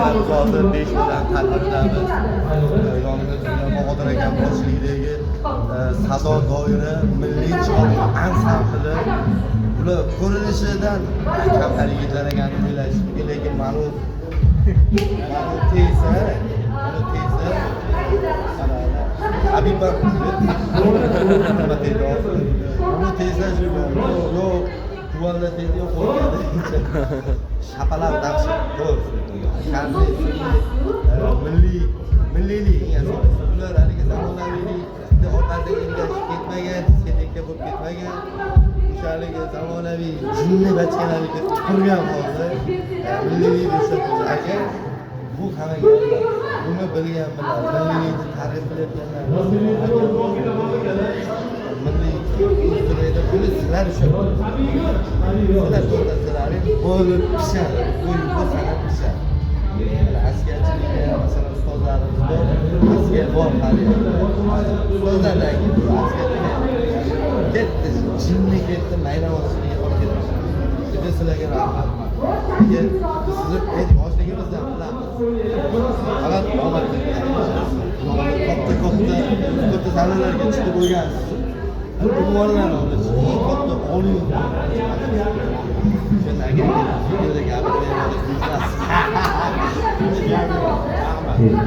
hozir 5 bilan tadbirdamiz. Yonimizda Bahodir aka boshchiligidagi Sado doira milliy chiroq ansambli. Ular ko'rinishidan kamtar yigitlar ekanini o'ylashibdi, lekin ma'lum tesa Habib nima deydi hozir? Uni tesa shu yo Kuala Tedyo qo'yadi. Shapalaq dahshat. Milliylik asosida ular haligi zamonaviylikni orqasiga ergashib ketmagan, diskotekka bo'lib ketmagan, o'shaligi zamonaviy jinni bachkanalikka turgan holda milliylikni ushlab turgan aka bu hammaga buni bilgan bilan milliylikni targ'ib qilayotganlar milliy ustunida buni sizlar ushlab sizlar to'xtatsalaring bo'lib pishadi, bu san'at pishadi. Askarchilikda masalan ustozlarimiz bor, askar bor hali ustozlardan ketdi, jinni ketdi, maydamonchilikka olib ketdi. Juda sizlarga rahmat. Sizni yoshligimizdan bilamiz. Faqat omad katta sahnalarga chiqib bo'lgansiz. Unvonlarni olish, katta oliy shunday videoda gapirib beradi.